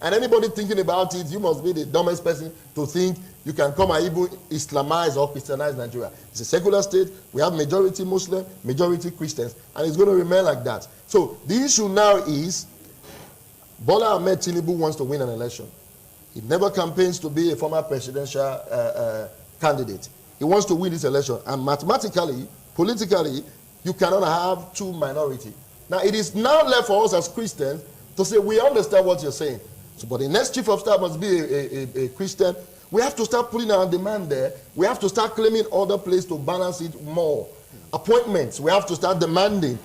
And anybody thinking about it, you must be the dumbest person to think you can come and even Islamize or Christianize Nigeria. It's a secular state. We have majority Muslim, majority Christians, and it's going to remain like that. So the issue now is Bola Ahmed Tinubu wants to win an election. He never campaigns to be a former presidential candidate. He wants to win this election. And mathematically, politically, you cannot have two minorities. Now, it is now left for us as Christians to say, we understand what you're saying. So, but the next chief of staff must be a Christian. We have to start putting our demand there. We have to start claiming other places to balance it more. Appointments, we have to start demanding.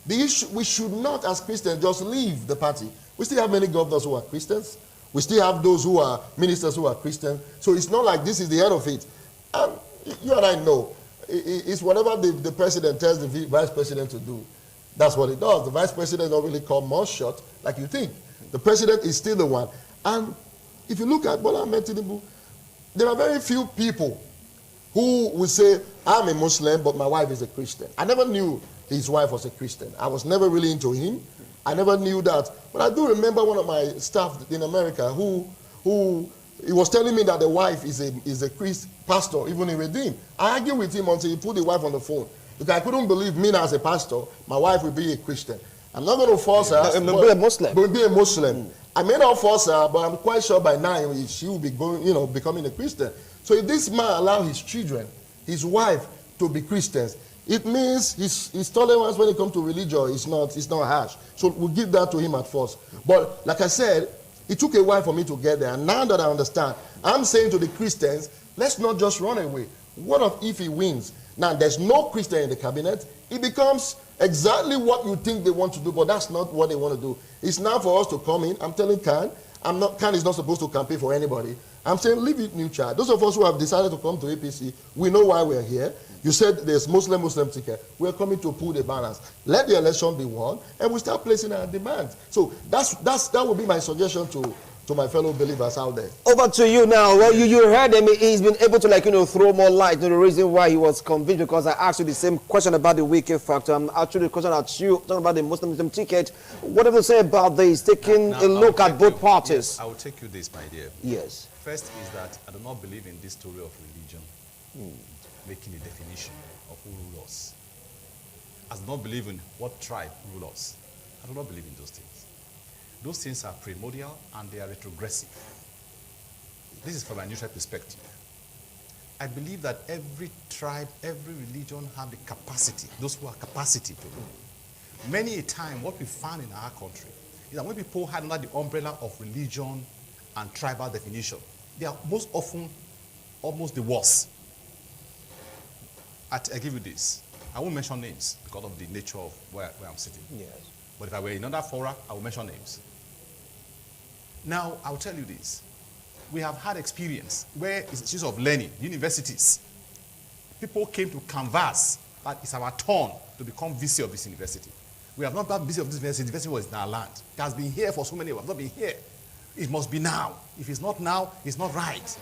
The issue, we should not, as Christians, just leave the party. We still have many governors who are Christians. We still have those who are ministers who are Christians. So it's not like this is the end of it. And you and I know, it's whatever the president tells the vice president to do. That's what it does. The vice president don't really call more shots like you think. The president is still the one. And if you look at Bola Ahmed Tinubu, there are very few people who will say, I'm a Muslim, but my wife is a Christian. I never knew his wife was a Christian. I was never really into him. I never knew that. But I do remember one of my staff in America who he was telling me that the wife is a Christ pastor, even in Redeem. I argued with him until he put the wife on the phone. Because I couldn't believe me as a pastor, my wife will be a Christian. I'm not going to force her. Be a Muslim. Be a Muslim. I may not force her, but I'm quite sure by now she will be going, becoming a Christian. So if this man allow his children, his wife, to be Christians, it means his tolerance when it comes to religion is not harsh. So we'll give that to him at first. But like I said, it took a while for me to get there. And now that I understand, I'm saying to the Christians, let's not just run away. What if he wins? Now, there's no Christian in the cabinet. It becomes exactly what you think they want to do, but that's not what they want to do. It's now for us to come in. I'm telling Khan is not supposed to campaign for anybody. I'm saying leave it neutral. Those of us who have decided to come to APC, we know why we're here. You said there's Muslim ticket. We're coming to pull the balance. Let the election be won, and we start placing our demands. So that would be my suggestion to my fellow believers out there. Over to you now. Well, you heard him. He's been able to throw more light on the reason why he was convinced, because I asked you the same question about the wicked factor. I'm actually the question at you, talking about the Muslim ticket. What have you say about this? Taking a look at both parties. Yes, I will take you this, my dear. Yes. First is that I do not believe in this story of religion making a definition of who rules us. I do not believe in what tribe rules us. I do not believe in those things. Those things are primordial and they are retrogressive. This is from a neutral perspective. I believe that every tribe, every religion have the capacity, those who have capacity to rule. Many a time, what we find in our country is that when people had under the umbrella of religion and tribal definition, they are most often almost the worst. I give you this. I won't mention names because of the nature of where I'm sitting. Yes. But if I were in another fora, I will mention names. Now, I'll tell you this. We have had experience where institutions of learning, universities, people came to canvass that it's our turn to become VC of this university. We have not been VC of this university. The university was in our land. It has been here for so many years. It has not been here. It must be now. If it's not now, it's not right.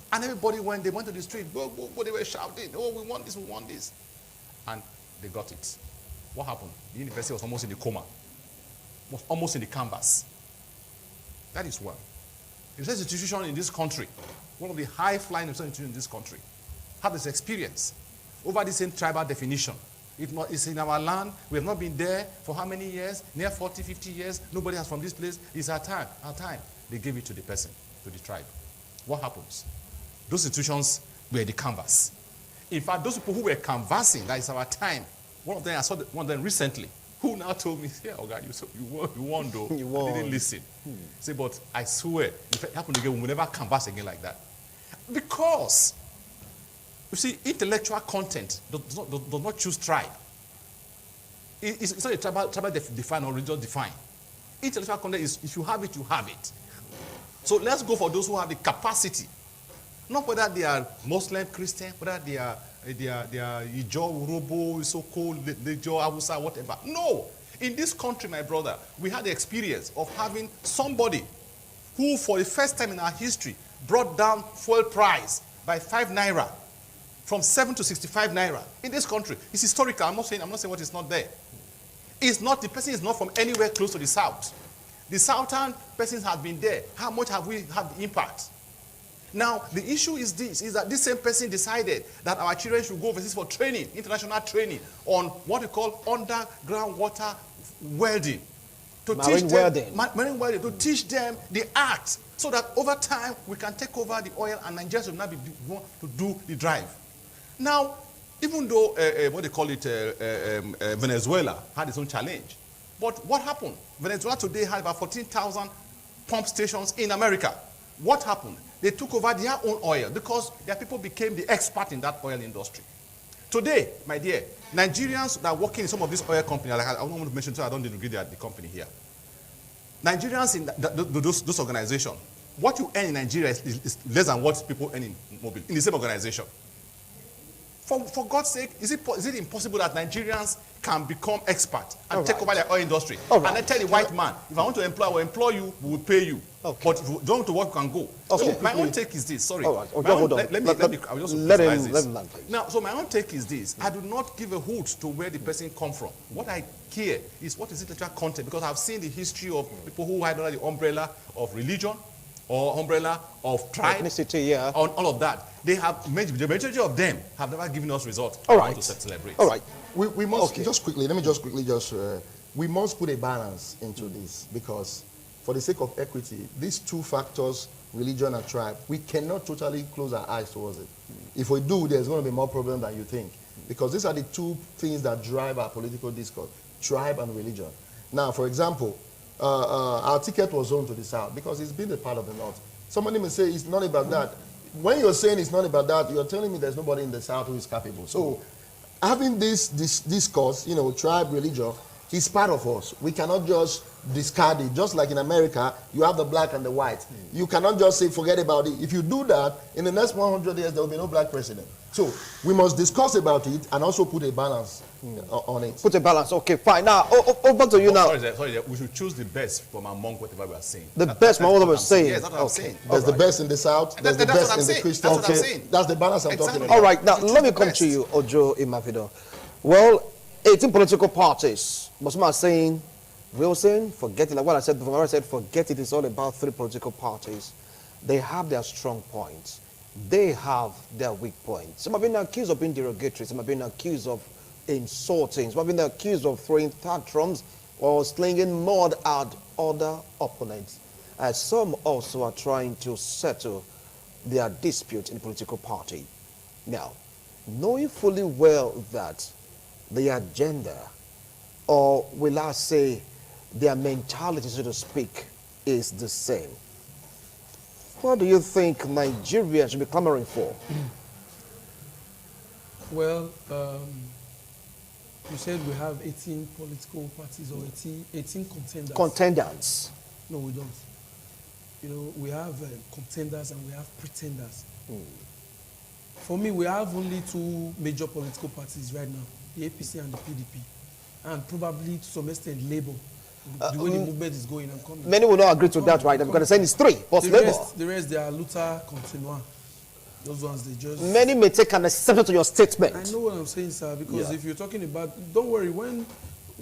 And everybody, when they went to the street, they were shouting, oh, we want this, we want this. And they got it. What happened? The university was almost in the coma. Was almost in the canvas. That is one. The research institution in this country, one of the high-flying research institutions in this country, had this experience over the same tribal definition. It's in our land. We have not been there for how many years? Near 40, 50 years. Nobody has from this place. It's our time. Our time. They gave it to the person, to the tribe. What happens? Those institutions were the canvas. In fact, those people who were canvassing, that is our time. One of them, I saw one of them recently, who now told me, yeah, oh God, you won though. You won. I didn't listen. Say, but I swear, if it happened again, we will never canvass again like that. Because, you see, intellectual content does not choose tribe. It's not a tribal define or religious define. Intellectual content is, if you have it, you have it. So let's go for those who have the capacity. Not whether they are Muslim, Christian, whether they are Ijo, Urobo, so-called Lejo, Awusa, whatever. No. In this country, my brother, we had the experience of having somebody who, for the first time in our history, brought down fuel price by 5 naira, from 7 to 65 naira in this country. It's historical. I'm not saying what is not there. It's not, the person is not from anywhere close to the south. The southern persons have been there. How much have we had the impact? Now, the issue is this, is that this same person decided that our children should go overseas for training, international training, on what we call underground water welding. Marine welding, to teach them the art, so that over time we can take over the oil and Nigerians will not be want to do the drive. Now, even though what they call it, Venezuela had its own challenge, but what happened? Venezuela today had about 14,000 pump stations in America. What happened? They took over their own oil because their people became the expert in that oil industry. Today, my dear, Nigerians that are working in some of these oil companies, like I don't want to mention, so I don't need to give the company here. Nigerians in those organizations, what you earn in Nigeria is less than what people earn in Mobile, in the same organization. For God's sake, is it impossible that Nigerians can become experts and take over the oil industry? And then tell the white man, if I want to employ, I will employ you, we will pay you. But if you don't want to work, you can go. So my own take is this, sorry. Let him land, please. Now, so my own take is this. I do not give a hoot to where the person come from. What I care is what is intellectual content, because I've seen the history of people who hide under the umbrella of religion or umbrella of tribe, ethnicity, yeah, on all of that. They have, the majority of them have never given us results. All right. To celebrate. All right. We must, just quickly, let me just quickly we must put a balance into this, because for the sake of equity, these two factors, religion and tribe, we cannot totally close our eyes towards it. If we do, there's going to be more problem than you think, because these are the two things that drive our political discourse, tribe and religion. Now, for example, our ticket was zoned to the south because it's been a part of the north. Somebody may say it's not about that. When you're saying it's not about that, you're telling me there's nobody in the south who is capable. So having this discourse, you know, tribe, religion, is part of us. We cannot just discard it. Just like in America, you have the black and the white. You cannot just say, forget about it. If you do that, in the next 100 years, there will be no black president. So we must discuss about it and also put a balance on it. Put a balance. Okay, fine. Now, over to you now. Sorry, we should choose the best from among whatever we are saying. Best from what we're saying. Yes, that's what I'm saying. There's the best in the south. There's the best in the Christian. That's what I'm saying. That's the balance I'm talking about. All right, now let me come to you, Ojo Imavido. Well, 18 political parties. But some are saying, Wilson, forget it. Like what I said before, I said, forget it. It's all about 3 political parties. They have their strong points. They have their weak points. Some have been accused of being derogatory. Some have been accused of insulting. Some have been accused of throwing tantrums or slinging mud at other opponents. Some also are trying to settle their dispute in the political party. Now, knowing fully well that the agenda, or will I say their mentality, so to speak, is the same, what do you think Nigeria should be clamoring for? Well, you said we have 18 political parties or 18 contenders. Contenders. No, we don't. You know, we have contenders and we have pretenders. For me, we have only 2 major political parties right now, the APC and the PDP, and probably to some extent Labour. The way the movement is going and coming. Many will not agree to that, right? I'm going to say it's 3. But the rest, they are Luther, Continua. Those ones, they just... Many may take an exception to your statement. I know what I'm saying, sir, because if you're talking about... Don't worry, when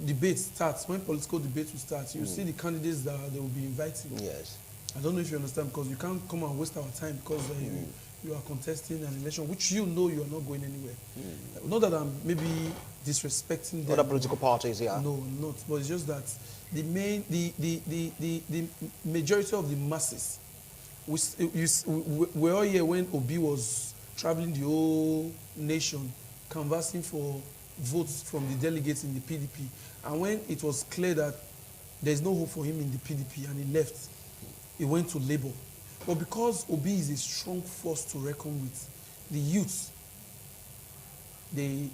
debate starts, when political debate will start, you see the candidates that they will be inviting. Yes. I don't know if you understand, because you can't come and waste our time because you are contesting an election, which you know you are not going anywhere. Not that I'm maybe disrespecting them. Other political parties, yeah. No, not. But it's just that the majority of the masses, we're all here when Obi was traveling the whole nation, canvassing for votes from the delegates in the PDP. And when it was clear that there's no hope for him in the PDP and he left, he went to Labour. But because Obi is a strong force to reckon with, the youths, the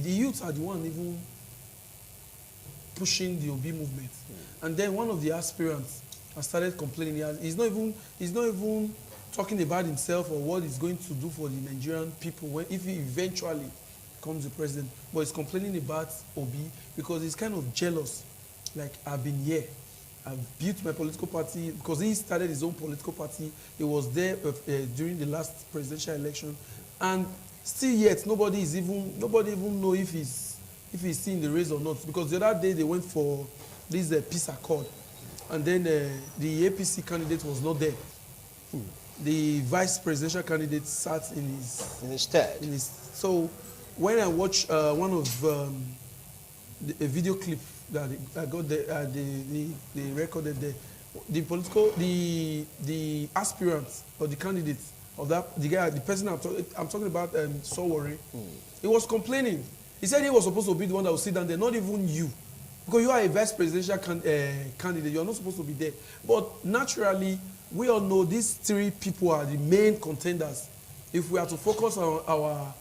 youths are the one even pushing the Obi movement. And then one of the aspirants has started complaining. He's not even talking about himself or what he's going to do for the Nigerian people if he eventually becomes the president. But he's complaining about Obi because he's kind of jealous. Like, I've been here. I've built my political party because he started his own political party. He was there during the last presidential election, and still yet nobody even know if he's still in the race or not. Because the other day they went for this peace accord, and then the APC candidate was not there. The vice presidential candidate sat in his stead. So when I watch one of a video clip that I got they recorded there, the aspirant or the candidate of the person I'm talking about, Sowore, he was complaining. He said he was supposed to be the one that would sit down there, not even you. Because you are a vice presidential candidate, you are not supposed to be there. But naturally, we all know these three people are the main contenders. If we are to focus on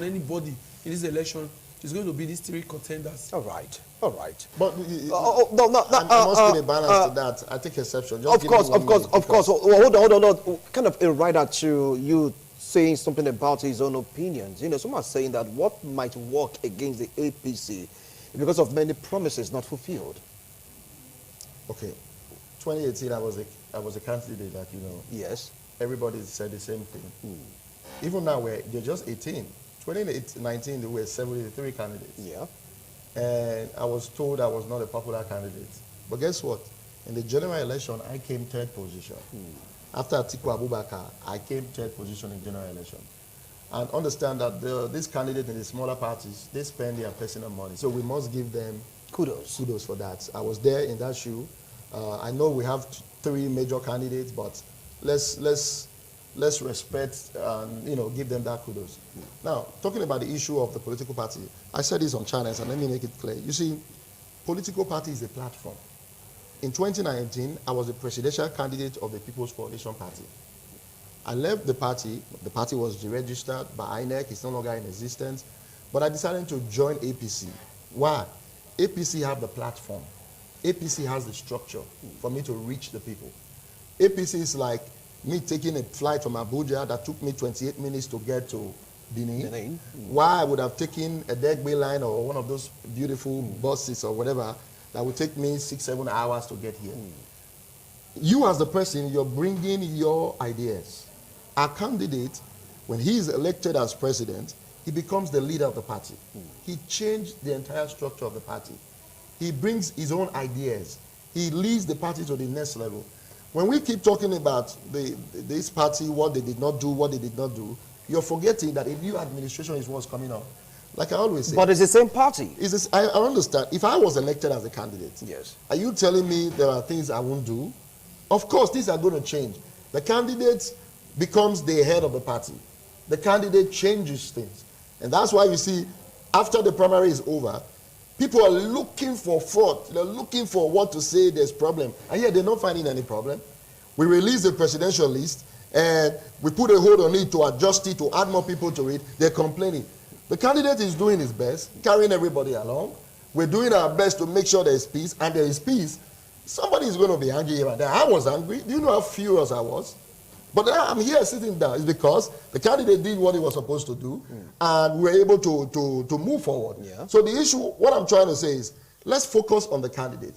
anybody in this election, it's going to be these three contenders. All right. But I must put a balance to that. I take exception. Just of course. Hold on. Kind of a right at you saying something about his own opinions. You know, some are saying that what might work against the APC is because of many promises not fulfilled. Okay. 2018, I was a candidate that, you know. Yes. Everybody said the same thing. Even now, they're just 18. 2019, there were 73 candidates. Yeah. And I was told I was not a popular candidate. But guess what? In the general election, I came third position. After Atiku Abubakar, I came third position in general election. And understand that these candidates in the smaller parties, they spend their personal money. So we must give them kudos for that. I was there in that shoe. I know we have three major candidates, but let's respect and, you know, give them that kudos. Now, talking about the issue of the political party, I said this on channels, and let me make it clear. You see, political party is a platform. In 2019, I was the presidential candidate of the People's Coalition Party. I left the party. The party was deregistered by INEC. It's no longer in existence. But I decided to join APC. Why? APC have the platform. APC has the structure for me to reach the people. APC is like me taking a flight from Abuja that took me 28 minutes to get to Benin. Why I would have taken a Degbe line or one of those beautiful buses or whatever that would take me 6-7 hours to get here. You as the person, you're bringing your ideas. Our candidate, when he is elected as president, he becomes the leader of the party. He changed the entire structure of the party. He brings his own ideas. He leads the party to the next level. When we keep talking about this party, what they did not do, you're forgetting that a new administration is what's coming up. Like I always say. But it's the same party. I understand. If I was elected as a candidate, yes, are you telling me there are things I won't do? Of course, these are going to change. The candidate becomes the head of the party. The candidate changes things. And that's why you see, after the primary is over, people are looking for fraud. They're looking for what to say there's problem. And yet they're not finding any problem. We release the presidential list and we put a hold on it to adjust it, to add more people to it. They're complaining. The candidate is doing his best, carrying everybody along. We're doing our best to make sure there's peace, and there is peace. Somebody is going to be angry here and there. I was angry. Do you know how furious I was? But now I'm here sitting down. It's because the candidate did what he was supposed to do, and we were able to move forward. Yeah. So the issue, what I'm trying to say is, let's focus on the candidate.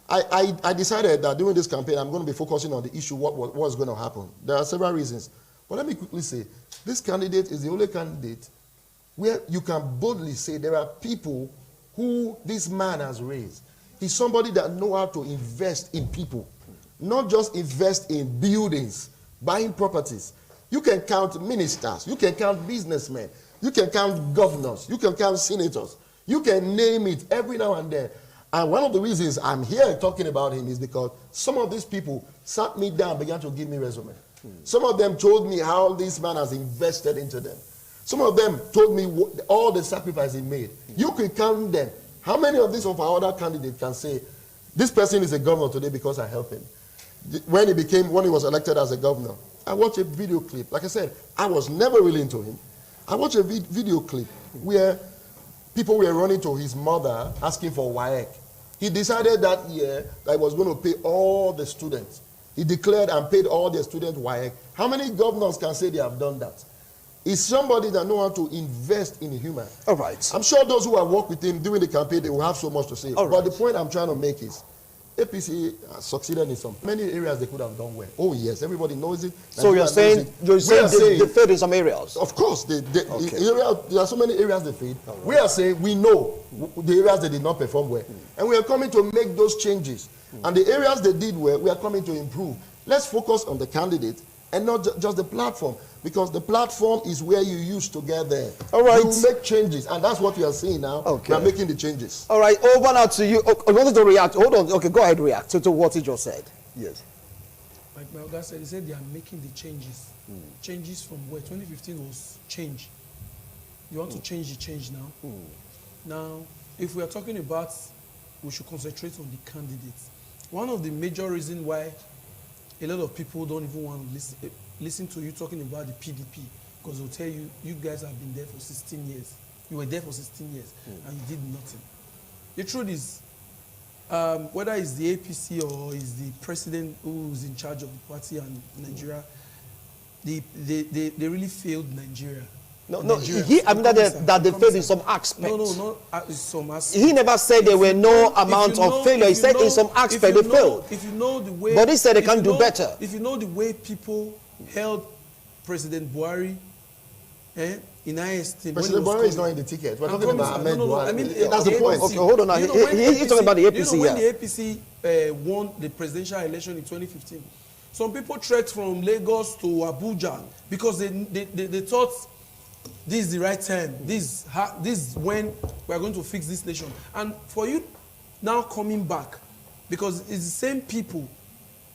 I decided that during this campaign, I'm going to be focusing on the issue, what's going to happen. There are several reasons. But let me quickly say, this candidate is the only candidate where you can boldly say there are people who this man has raised. He's somebody that knows how to invest in people, not just invest in buildings, buying properties. You can count ministers, you can count businessmen, you can count governors, you can count senators, you can name it every now and then. And one of the reasons I'm here talking about him is because some of these people sat me down, began to give me resume. Some of them told me how this man has invested into them. Some of them told me all the sacrifice he made. You can count them. How many of these of our other candidates can say, this person is a governor today because I helped him? When he was elected as a governor, I watched a video clip. Like I said, I was never really into him. I watched a video clip where people were running to his mother asking for WAEC. He decided that year that he was going to pay all the students. He declared and paid all the students WAEC. How many governors can say they have done that? He's somebody that knows how to invest in a human. All right. I'm sure those who have worked with him during the campaign, they will have so much to say. But the point I'm trying to make is, APC succeeded in some many areas they could have done well. Oh yes, everybody knows it. So you're saying they failed in some areas? Of course, there are so many areas they failed. Right. We are saying we know the areas they did not perform well, and we are coming to make those changes. And the areas they did well, we are coming to improve. Let's focus on the candidate and not just the platform, because the platform is where you used to get there. All right. You make changes, and that's what we are seeing now. Okay. We are making the changes. All right, over now to you. I wanted to react. Hold on. Okay, go ahead, react to what he just said. Yes. Like my guy said, he said they are making the changes. Changes from where? 2015 was change. You want to change the change now? Now, if we are talking about, we should concentrate on the candidates. One of the major reasons why a lot of people don't even want to listen to you talking about the PDP, because they'll tell you, you guys have been there for 16 years. You were there for 16 years, and you did nothing. The truth is, whether it's the APC or is the president who's in charge of the party and Nigeria, they really failed Nigeria. I mean that they failed in some aspects. No, some aspects. He never said there were no amount of failure. He said in some aspects they failed. If you know the way, but he said they can do better. If you know the way people held President Buhari in IST. President Buhari is not in the ticket. We're talking about Ahmed Buhari. I mean, that's the point. Okay, hold on. He's talking about the APC here. When the APC won the presidential election in 2015, some people trekked from Lagos to Abuja because they thought this is the right time. This is when we are going to fix this nation. And for you now coming back, because it's the same people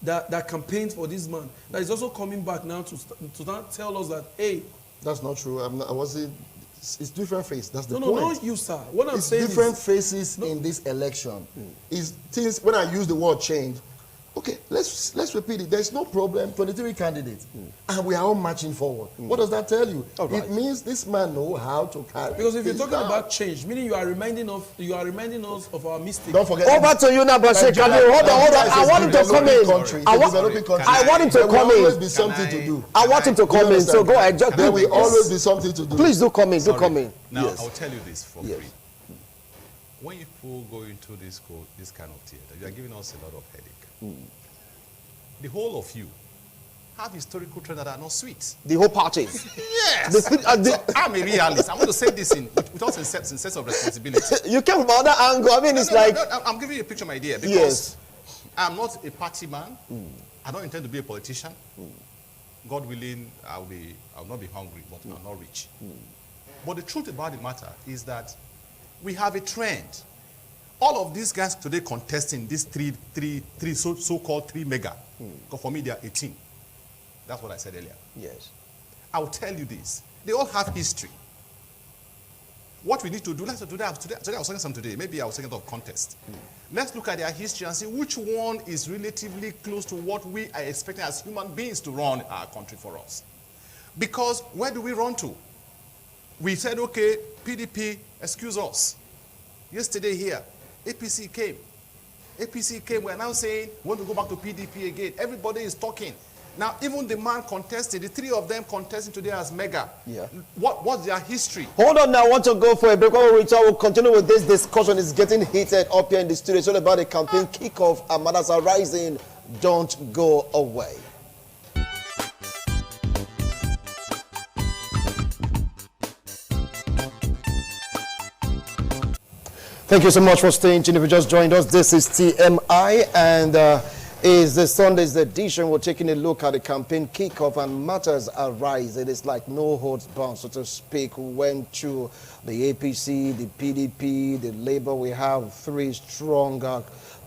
that campaigned for this man that is also coming back now to not tell us that, hey, that's not true. It's different faces. That's the point. No, not you, sir. What I'm saying is different faces in this election. Is things when I use the word change. Okay, let's repeat it. There's no problem. 23 candidates, and we are all marching forward. What does that tell you? Right. It means this man knows how to carry. Because if you're talking about change, meaning you are reminding us of our mistakes. Don't forget. Over to you now, Bashir. Hold on. I want him to come in. I want him to come in. There will always be something to do. I want him to come in. So go ahead. There will always be something to do. Please do come in. Do come in. Now I'll tell you this for free. When people go into this kind of theater, you are giving us a lot of headache. The whole of you have historical trends that are not sweet. The whole parties. Yes. So I'm a realist. I want to say this without a sense of responsibility. You came from another angle. I mean, it's I'm giving you a picture, my dear, because I'm not a party man. I don't intend to be a politician. God willing, I'll not be hungry, but I'm not rich. But the truth about the matter is that we have a trend. All of these guys today contesting these three so-called three mega. Because for me, they are 18. That's what I said earlier. Yes. I will tell you this. They all have history. What we need to do, today I was talking some today. Maybe I was thinking of contest. Let's look at their history and see which one is relatively close to what we are expecting as human beings to run our country for us. Because where do we run to? We said, okay, PDP, excuse us. Yesterday here, APC came. We're now saying we want to go back to PDP again. Everybody is talking. Now, even the man contested, the three of them contesting today as mega. Yeah. What's their history? Hold on now, I want to go for a break. When we return, we'll continue with this discussion. It's getting heated up here in the studio. It's all about the campaign kickoff. Amadas are rising. Don't go away. Thank you so much for staying tuned. If you just joined us, this is TMI, and is the Sunday's edition. We're taking a look at the campaign kickoff and matters arise. It is like no holds barred, so to speak. We went to the APC, the PDP, the Labour. We have three strong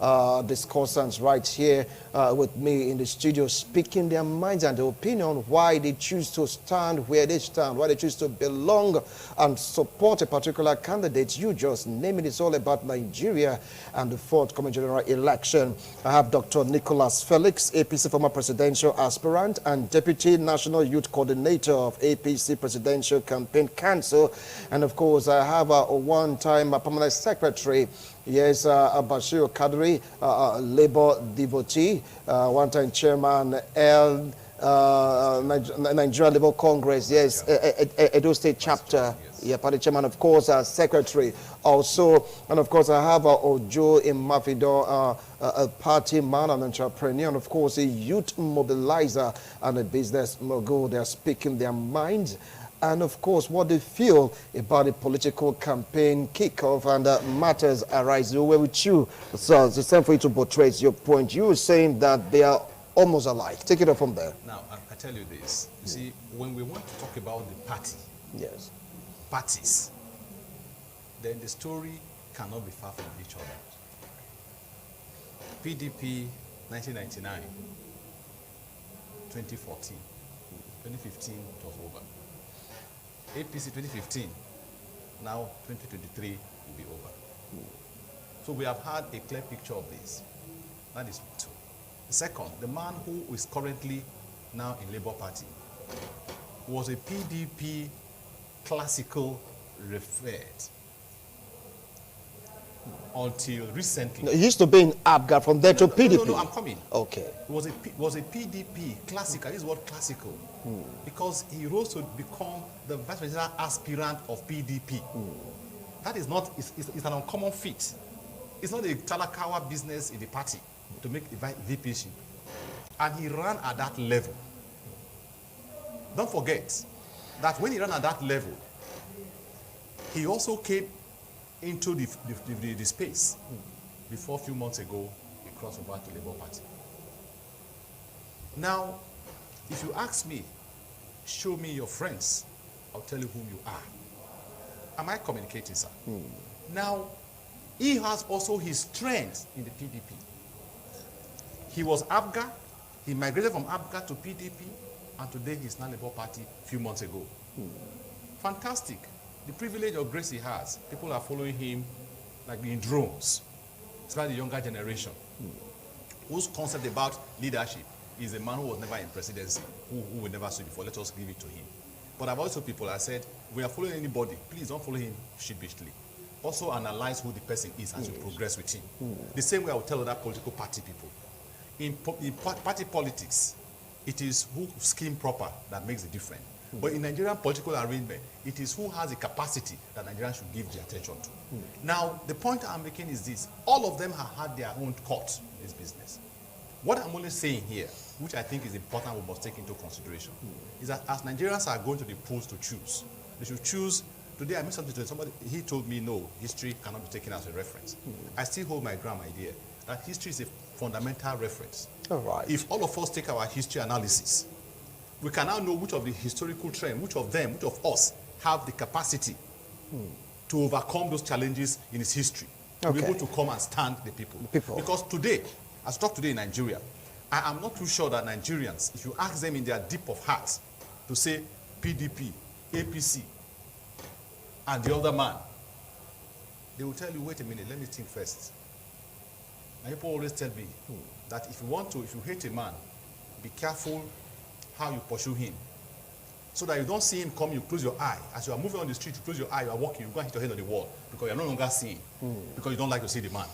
discussants right here with me in the studio, speaking their minds and their opinion, why they choose to stand where they stand, why they choose to belong and support a particular candidate. You just name it. It's all about Nigeria and the forthcoming general election. I have Dr. Nicholas Felix, APC former presidential aspirant and Deputy National Youth Coordinator of APC Presidential Campaign Council. And of course, I have a one-time permanent secretary, yes, Bashir Kadri, Labour devotee, one-time chairman, Nigeria Labour Congress, yes, Edo State chapter. Yeah, party chairman, of course, secretary also. And of course, I have Ojo Imafido, a party man, an entrepreneur, and of course, a youth mobilizer and a business mogul. They're speaking their minds. And of course, what they feel about the political campaign kickoff and matters arise. We're with you. So it's time for you to portray your point. You were saying that they are almost alike. Take it up from there. Now, I tell you this. You see, when we want to talk about the party, Yes. parties, then the story cannot be far from each other. PDP 1999, 2014, 2015 it was over. APC 2015, now 2023 will be over. So we have had a clear picture of this. That is two. The second, the man who is currently now in Labour Party was a PDP classical referred until recently. No, he used to be in ABGA, from there to PDP. No, I'm coming. Okay. It was a PDP classical. This is what classical, because he rose to become the vice presidential aspirant of PDP. That is not. It's an uncommon feat. It's not a talakawa business in the party to make a VPship, and he ran at that level. Don't forget that when he ran at that level, he also came into the space before a few months ago he crossed over to Labour Party. Now, if you ask me, show me your friends, I'll tell you who you are. Am I communicating, sir? Now, he has also his strength in the PDP. He was ABGA, he migrated from ABGA to PDP, and today he's now Labour Party a few months ago. Fantastic. The privilege or grace he has, people are following him like in drones. Especially the younger generation, whose concept about leadership is a man who was never in presidency, who we never saw before. Let us give it to him. But I've also people, I said, we are following anybody, please don't follow him sheepishly. Also analyze who the person is as you progress with him. The same way I will tell other political party people. In party politics, it is who scheme proper that makes the difference. But in Nigerian political arrangement, it is who has the capacity that Nigerians should give their attention to. Now, the point I'm making is this. All of them have had their own court in this business. What I'm only saying here, which I think is important we must take into consideration, is that as Nigerians are going to the polls to choose, they should choose. Today I met something to somebody, he told me, no, history cannot be taken as a reference. I still hold my ground idea that history is a fundamental reference. All right. If all of us take our history analysis, we can now know which of the historical trends, which of us have the capacity to overcome those challenges in its history, to be able to come and stand the people. Because today, as we talk today in Nigeria, I am not too sure that Nigerians, if you ask them in their deep of hearts to say PDP, APC, and the other man, they will tell you, wait a minute, let me think first. And people always tell me that if you hate a man, be careful how you pursue him. So that you don't see him come, you close your eye. As you are moving on the street, you close your eye, you are walking, you go and hit your head on the wall because you are no longer seeing, because you don't like to see the man.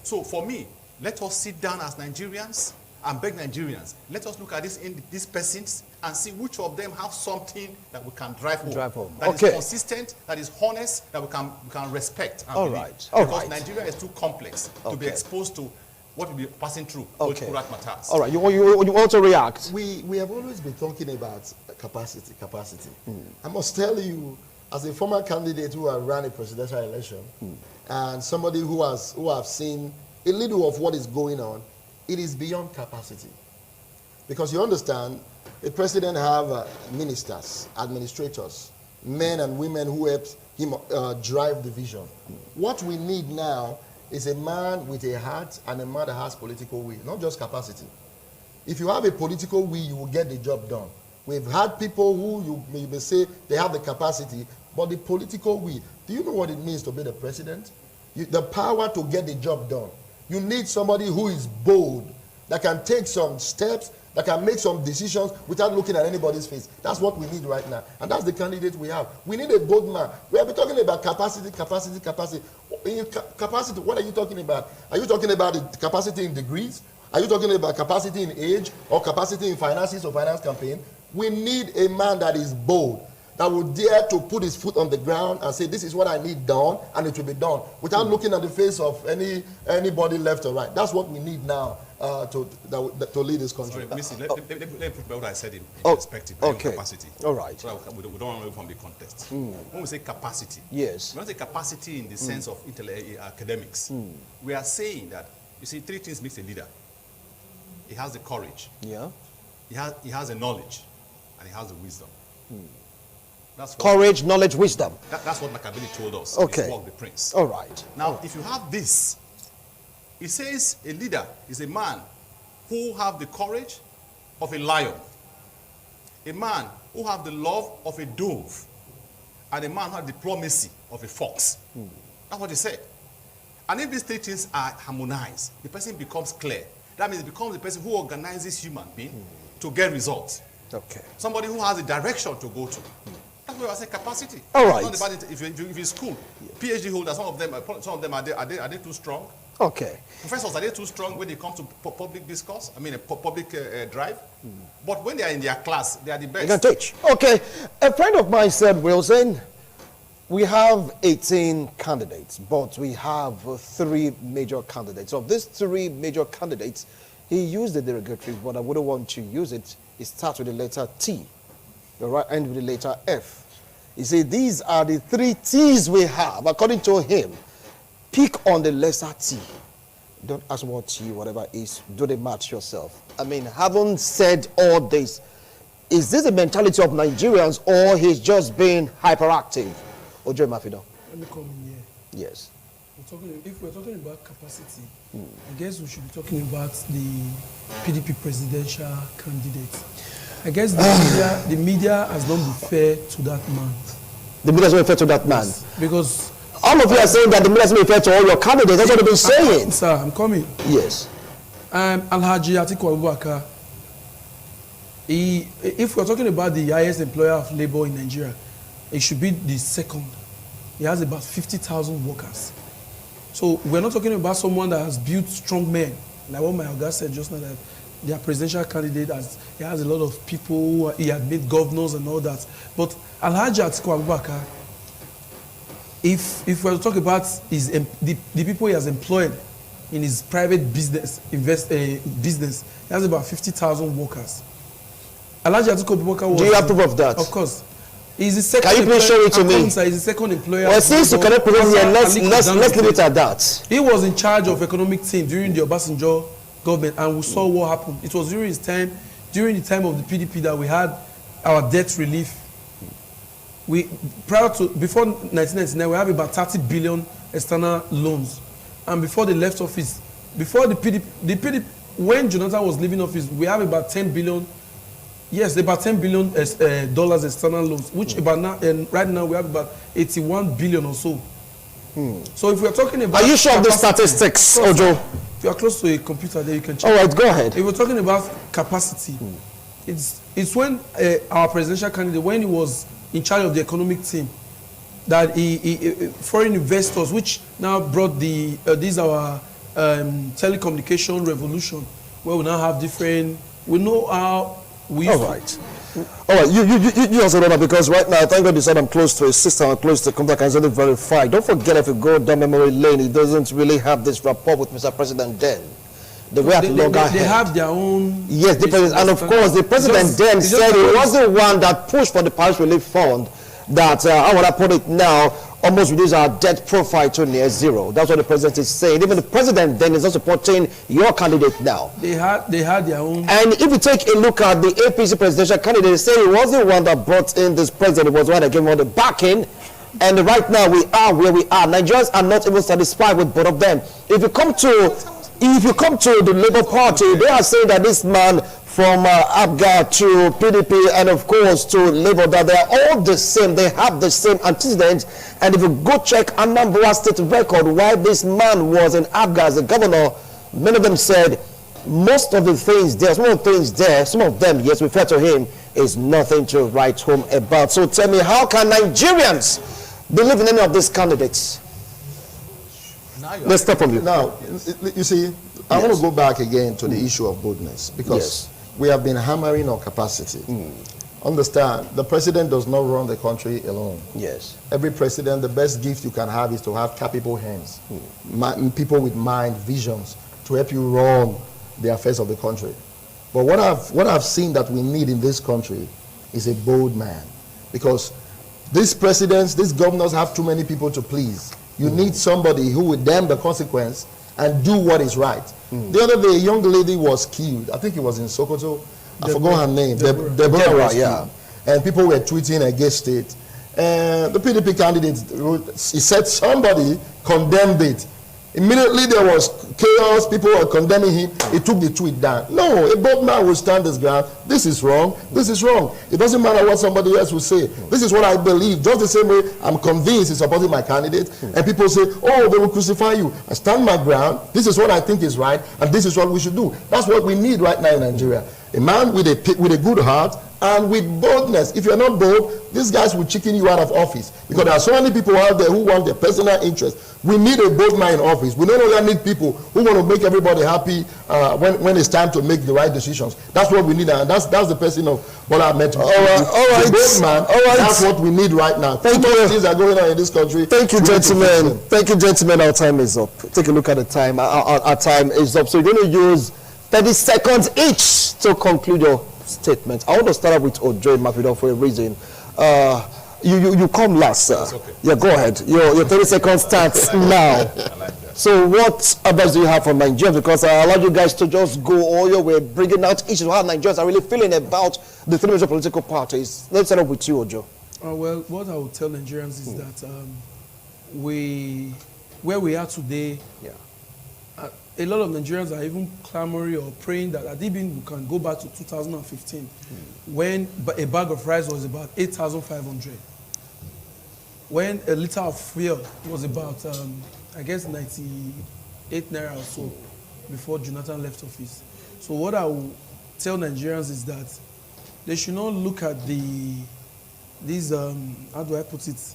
So for me, let us sit down as Nigerians and beg Nigerians. Let us look at these persons and see which of them have something that we can drive home. That is consistent, that is honest, that we can respect. All right. Because Nigeria is too complex to be exposed to what will be passing through political matters. All right. You want to react? We have always been talking about capacity. I must tell you, as a former candidate who has run a presidential election, and somebody who have seen a little of what is going on, it is beyond capacity. Because you understand, a president have ministers, administrators, men and women who help him drive the vision. What we need now is a man with a heart and a man that has political will, not just capacity. If you have a political will, you will get the job done. We've had people who you may say they have the capacity, but the political will. Do you know what it means to be the president? The power to get the job done. You need somebody who is bold, that can take some steps, that can make some decisions without looking at anybody's face. That's what we need right now. And that's the candidate we have. We need a bold man. We have been talking about capacity. In capacity, what are you talking about? Are you talking about the capacity in degrees? Are you talking about capacity in age or capacity in finances or finance campaign? We need a man that is bold. that will dare to put his foot on the ground and say, this is what I need done, and it will be done, without looking at the face of anybody left or right. That's what we need now to lead this country. Sorry, Missy, let me put what I said in perspective, okay. capacity. All right. So we don't want to move from the context. When we say capacity, yes, we don't say capacity in the sense of academics. We are saying that, you see, three things makes a leader. He has the courage. Yeah. He has the knowledge, and he has the wisdom. That's what, courage, knowledge, wisdom. That's what Machiavelli told us. Okay. In his work, The Prince. All right. Now, if you have this, it says a leader is a man who have the courage of a lion, a man who have the love of a dove, and a man who has diplomacy of a fox. That's what he said. And if these three things are harmonized, the person becomes clear. That means it becomes the person who organizes human being to get results. Okay. Somebody who has a direction to go to. That's why I say capacity. All right. It's not about it. If it's school, PhD holders, some of them are they too strong? Okay. Professors, are they too strong when it comes to public discourse? I mean, a public drive? But when they are in their class, they are the best. You can teach. Okay. A friend of mine said, Wilson, we have 18 candidates, but we have 3 major candidates. Of these 3 major candidates, he used the derogatory, but I wouldn't want to use it. It starts with the letter T. The right end with the letter F. You see, these are the 3 T's we have, according to him. Pick on the lesser T. Don't ask what T, whatever is. Do the math yourself. I mean, having said all this, is this the mentality of Nigerians, or he's just being hyperactive? Ojo Mafido. Let me come in here. Yes. If we're talking about capacity, I guess we should be talking about the PDP presidential candidate. I guess the media has not been fair to that man. The media has not been fair to that man? Yes, because all of you are saying that the media has not been fair to all your candidates. That's what they've been saying. Sir, I'm coming. Yes. Alhaji Atiku Abubakar, if we're talking about the highest employer of labor in Nigeria, it should be the second. He has about 50,000 workers. So we're not talking about someone that has built strong men. Like what my Oga said just now, that their presidential candidate he has a lot of people, he had made governors and all that. But Alhaji Atiku Abubakar, if we're talking about the people he has employed in his private business, business, he has about 50,000 workers. Alhaji Atiku Abubakar was... Do you have proof of that? Of course. He's the second. Can you please show it to me? He's the second employer. Well, since you cannot prove it, let's leave it at that. He was in charge of economic team during the Obasanjo government, and we saw what happened. It was during his time, during the time of the PDP, that we had our debt relief. Before 1999, we have about 30 billion external loans, and before they left office, before the PDP, when Jonathan was leaving office, we have about 10 billion. Yes, about $10 billion dollars external loans, which about now, and right now we have about 81 billion or so. So if we are talking about... Are you sure of the statistics, Ojo? If you are close to a computer, there you can check. All right, go ahead. If we're talking about capacity, it's when our presidential candidate, when he was in charge of the economic team, that foreign investors, which now brought our telecommunication revolution, where we now have different... We know how... All right. You also know that, because right now, thank God you said I'm close to a system, I'm close to a computer, I can verify. Don't forget, if you go down memory lane, he doesn't really have this rapport with Mr. President then. The way they have their own... Yes, and of course, the president then said he was the one that pushed for the Paris Relief Fund, that, how would I put it now, almost reduce our debt profile to near zero. That's what the president is saying. Even the president then is not supporting your candidate now. They had their own... And if you take a look at the APC presidential candidate, they say he was the one that brought in this president. It was the one that gave him all the backing. And right now we are where we are. Nigerians are not even satisfied with both of them. If you come to the Labour Party, they are saying that this man from APGA to PDP and of course to Labour, that they are all the same. They have the same antecedents. And if you go check Anambra State record, while this man was in APGA as a governor, many of them said most of the things there, some of them, yes, refer to him, is nothing to write home about. So tell me, how can Nigerians believe in any of these candidates? Let's start from you. Now, you see, I want to go back again to the issue of boldness, because we have been hammering on capacity. Understand, the president does not run the country alone. Yes. Every president, the best gift you can have is to have capable hands, people with mind, visions, to help you run the affairs of the country. But what I've seen that we need in this country is a bold man, because these presidents, these governors have too many people to please. You need somebody who will damn the consequence and do what is right. The other day, a young lady was killed. I think it was in Sokoto. I forgot her name. Deborah was killed. And people were tweeting against it. And the PDP candidate, he said somebody condemned it. Immediately there was chaos. People were condemning him. He took the tweet down. No, a bold man will stand his ground. This is wrong. This is wrong. It doesn't matter what somebody else will say. This is what I believe. Just the same way I'm convinced he's supporting my candidate. And people say, oh, they will crucify you. I stand my ground. This is what I think is right. And this is what we should do. That's what we need right now in Nigeria. A man with a good heart and with boldness. If you're not bold, these guys will chicken you out of office, because there are so many people out there who want their personal interest. We need a bold man in office. We no longer need people who want to make everybody happy when it's time to make the right decisions. That's what we need, and that's the person of what I meant. All right, bold man. All right, that's what we need right now. Thank you. Things are going on in this country. Thank you, gentlemen. Thank you, gentlemen. Our time is up. Take a look at the time. Our time is up. So you're going to use 30 seconds each to conclude your statement. I want to start off with Ojo Mafido for a reason. You come last, sir. Okay. Yeah, go ahead. Your 30 seconds starts now. So what advice do you have for Nigerians? Because I allowed you guys to just go all your way, bringing out issues, how Nigerians are really feeling about the three major political parties. Let's start off with you, Ojo. Well, what I would tell Nigerians is that where we are today, a lot of Nigerians are even clamoring or praying that Adibin can go back to 2015 when a bag of rice was about 8,500. When a liter of fuel was about, I guess, 98 naira or so before Jonathan left office. So what I will tell Nigerians is that they should not look at these, how do I put it?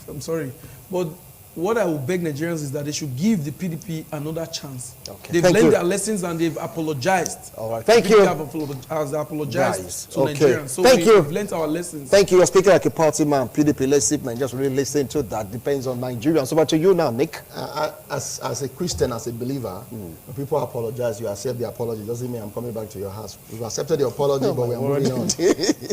I'm sorry, but what I will beg Nigerians is that they should give the PDP another chance. Okay. They've learned their lessons and they've apologized. All right. Thank you. Has apologized to Nigerians. So we've learned our lessons. Thank you. You're speaking like a party man. PDP, let's see if Nigerians really listen to that. Depends on Nigerians. So back to you now, Nick. As a Christian, as a believer, when people apologize, you accept the apology. Doesn't mean I'm coming back to your house. We've accepted the apology, but we are moving on.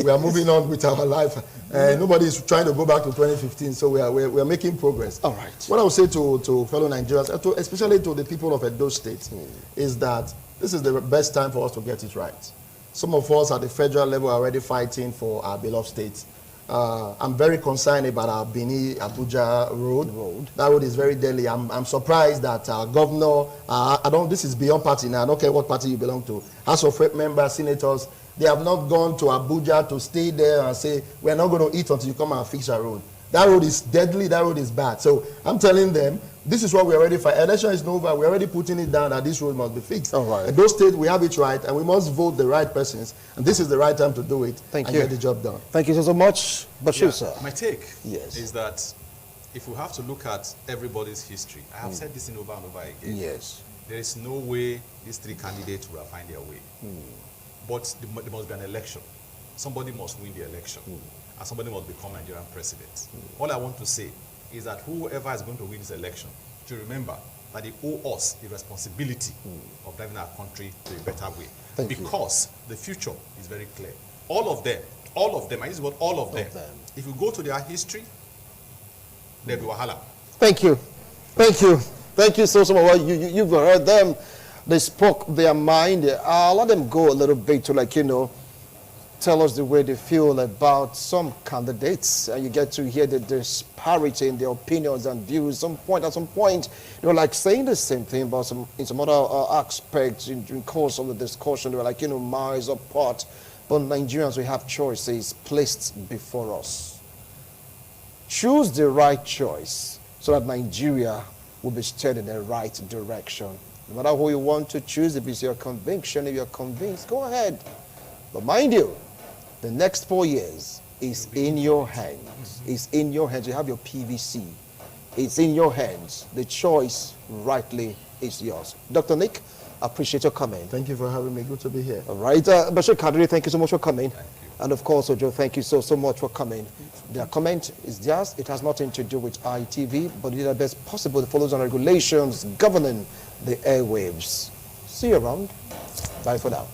We are moving on with our life. Nobody is trying to go back to 2015, so we are making progress. All right. What I would say to fellow Nigerians, especially to the people of Edo State, is that this is the best time for us to get it right. Some of us at the federal level are already fighting for our beloved state. I'm very concerned about our Benin-Abuja road. That road is very deadly. I'm surprised that our governor, this is beyond party now, I don't care what party you belong to, House of Rep members, senators, they have not gone to Abuja to stay there and say, we're not going to eat until you come and fix our road. That road is deadly, that road is bad. So I'm telling them, this is what we're already fighting. Election is over, we're already putting it down that this road must be fixed. All right. In those states, we have it right, and we must vote the right persons. And this is the right time to do it and get the job done. Thank you so much. Bashir, sir. My take is that if we have to look at everybody's history, I have said this over and over again. Yes. There is no way these three candidates will find their way. But there must be an election. Somebody must win the election. And somebody must become Nigerian president. All I want to say is that whoever is going to win this election should remember that they owe us the responsibility of driving our country to a better way. Because the future is very clear. All of them, I use the word all of them. If you go to their history, they'll be wahala. Thank you. Thank you. Thank you so much. You've heard them. They spoke their mind. I'll let them go a little bit to tell us the way they feel about some candidates, and you get to hear the disparity in their opinions and views. At some point, they were like saying the same thing, but in some other aspects in course of the discussion, they were like, miles apart. But Nigerians, we have choices placed before us. Choose the right choice so that Nigeria will be steered in the right direction. No matter who you want to choose, if it's your conviction, if you're convinced, go ahead. But mind you, the next 4 years is in your hands. It's in your hands. You have your PVC. It's in your hands. The choice rightly is yours. Dr. Nick, I appreciate your comment. Thank you for having me. Good to be here. All right. Bashir Kadri, thank you so much for coming. And of course, Ojo, thank you so much for coming. Their comment is theirs. It has nothing to do with ITV, but it is the best possible. It follows on regulations governing the airwaves. See you around. Bye for now.